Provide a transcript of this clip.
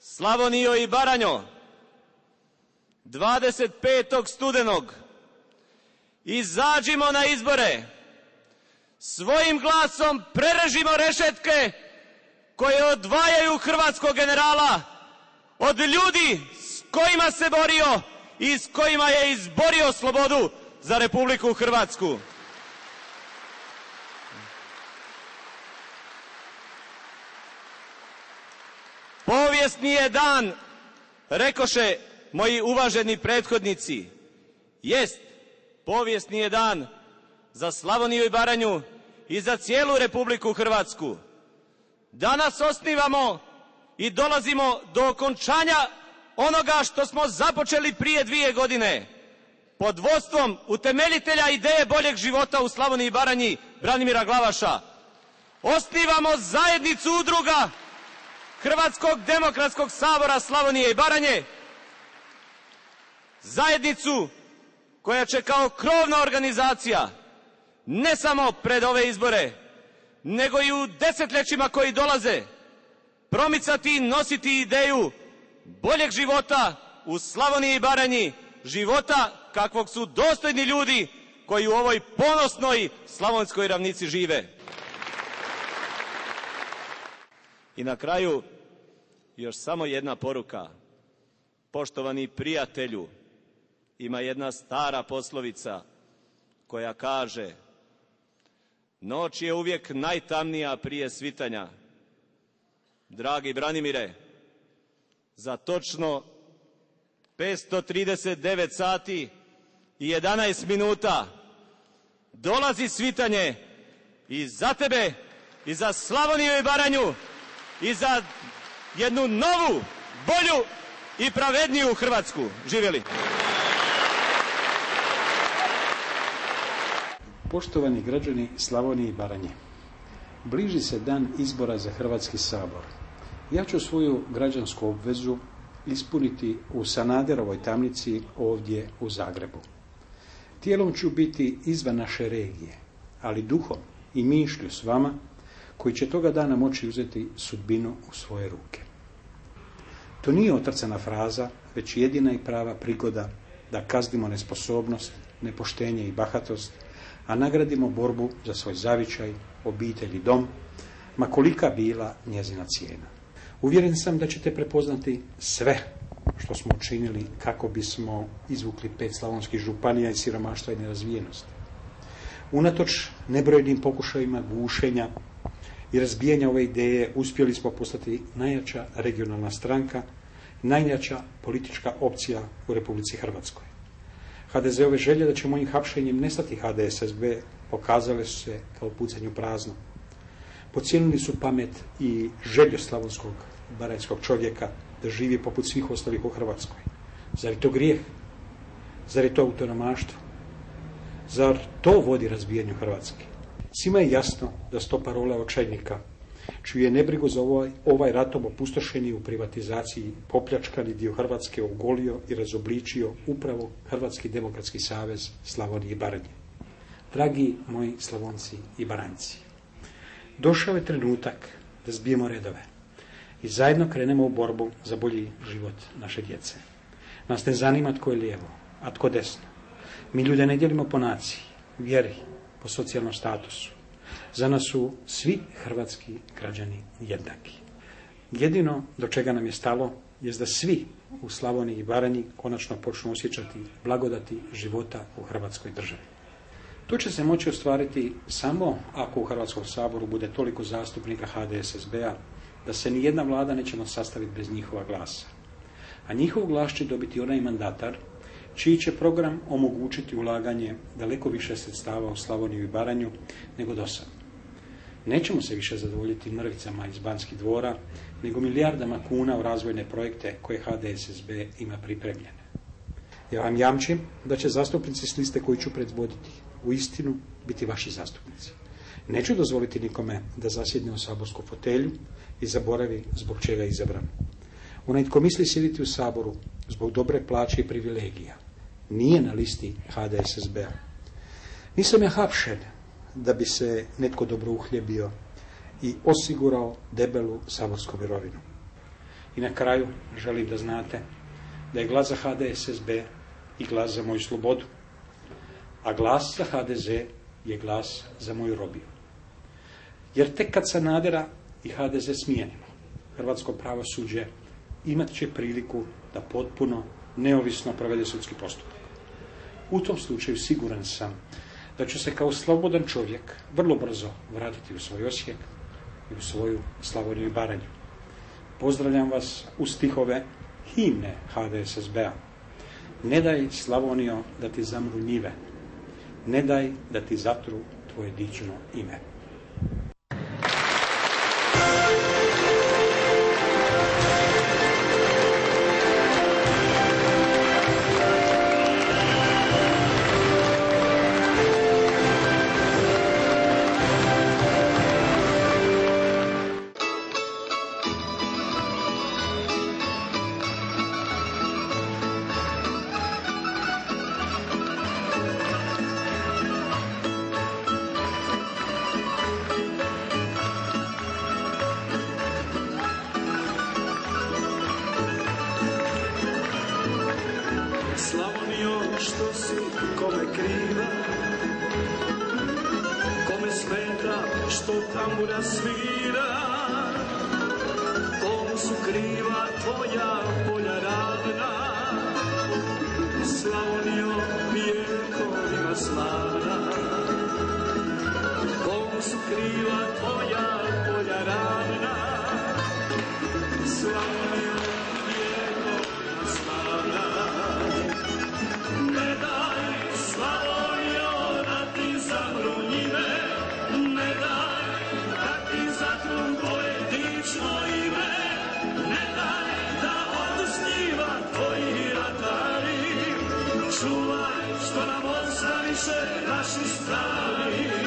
Slavonijo i Baranjo, 25. studenog izađimo na izbore, svojim glasom prerežimo rešetke koje odvajaju hrvatskog generala od ljudi s kojima se borio i s kojima je izborio slobodu za Republiku Hrvatsku. Povijesni je dan, rekoše moji uvaženi prethodnici. Jest, povijesni je dan za Slavoniju i Baranju i za cijelu Republiku Hrvatsku. Danas osnivamo i dolazimo do okončanja onoga što smo započeli prije 2 godine. Pod vodstvom utemeljitelja ideje boljeg života u Slavoniji i Baranji, Branimira Glavaša, osnivamo zajednicu udruga Hrvatskog demokratskog sabora Slavonije i Baranje, zajednicu koja će kao krovna organizacija ne samo pred ove izbore, nego i u desetljećima koji dolaze promicati i nositi ideju boljeg života u Slavoniji i Baranji, života kakvog su dostojni ljudi koji u ovoj ponosnoj slavonskoj ravnici žive. I na kraju još samo jedna poruka. Poštovani prijatelju, ima jedna stara poslovica koja kaže: noć je uvijek najtamnija prije svitanja. Dragi Branimire, za točno 539 sati i 11 minuta dolazi svitanje i za tebe, i za Slavoniju i Baranju, i za jednu novu, bolju i pravedniju Hrvatsku. Živjeli! Poštovani građani Slavonije i Baranje, bliži se dan izbora za Hrvatski sabor. Ja ću svoju građansku obvezu ispuniti u Sanaderovoj tamnici ovdje u Zagrebu. Tijelom ću biti izvan naše regije, ali duhom i mišlju s vama koji će toga dana moći uzeti sudbinu u svoje ruke. To nije otrcana fraza, već jedina i prava prigoda da kaznimo nesposobnost, nepoštenje i bahatost, a nagradimo borbu za svoj zavičaj, obitelj i dom, ma kolika bila njezina cijena. Uvjeren sam da ćete prepoznati sve što smo učinili kako bismo izvukli 5 slavonskih županija iz siromaštva i nerazvijenosti. Unatoč nebrojnim pokušajima gušenja i razbijanja ove ideje uspjeli smo postati najjača regionalna stranka, najjača politička opcija u Republici Hrvatskoj. HDZ-ove želje da će mojim hapšenjem nestati HDSSB pokazale su se kao pucanju prazno. Podcijenili su pamet i želju slavonskog baranjskog čovjeka da živi poput svih ostalih u Hrvatskoj. Zar je to grijeh? Zar je to autonomaštvo? Zar to vodi razbijanju Hrvatske? Svima je jasno da su to parole očajnika, čiju je nebrigu za ovaj ratom opustošeni u privatizaciji popljačkani dio Hrvatske ogolio i razobličio upravo Hrvatski demokratski savez Slavonije i Baranje. Dragi moji Slavonci i Baranjci, došao je trenutak da zbijemo redove i zajedno krenemo u borbu za bolji život naše djece. Nas ne zanima tko je lijevo, a tko desno. Mi ljude ne dijelimo po naciji, vjeri, po socijalnom statusu. Za nas su svi hrvatski građani jednaki. Jedino do čega nam je stalo je da svi u Slavoniji i Baranji konačno počnu osjećati blagodati života u Hrvatskoj državi. To će se moći ostvariti samo ako u Hrvatskom saboru bude toliko zastupnika HDSSB-a da se ni jedna vlada neće moći sastaviti bez njihova glasa. A njihov glas će dobiti onaj mandatar čiji će program omogućiti ulaganje daleko više sredstava u Slavoniju i Baranju nego do sada. Nećemo se više zadovoljiti mrvicama iz Banskih dvora, nego milijardama kuna u razvojne projekte koje HDSSB ima pripremljene. Ja vam jamčim da će zastupnici s liste koju ću predvoditi u istinu biti vaši zastupnici. Neću dozvoliti nikome da zasjedne u saborsku fotelju i zaboravi zbog čega je izabran. Onaj tko misli sjediti u Saboru zbog dobre plaće i privilegija nije na listi HDSSB-a. Nisam ja hapšen da bi se netko dobro uhljebio i osigurao debelu saborsku mirovinu. I na kraju želim da znate da je glas za HDSSB i glas za moju slobodu, a glas za HDZ je glas za moju robiju. Jer tek kad Sanadera i HDZ smijenimo, hrvatsko pravosuđe imat će priliku da potpuno neovisno provede sudski postupak. U tom slučaju siguran sam da ću se kao slobodan čovjek vrlo brzo vratiti u svoj Osijek i u svoju Slavoniju i Baranju. Pozdravljam vas u stihove himne HDSSB-a. Ne daj, Slavonijo, da ti zamru njive, ne daj da ti zatru tvoje dično ime. Slavonijo, što si kome kriva, kome smeta što tambura svira, komu su kriva tvoja polja ravna, Slavonijo, vijekovima slavna, komu su kriva tvoja polja ravna, Slavonijo, vijekovima slavna. Čuvaj što nam ostaniše naši stari.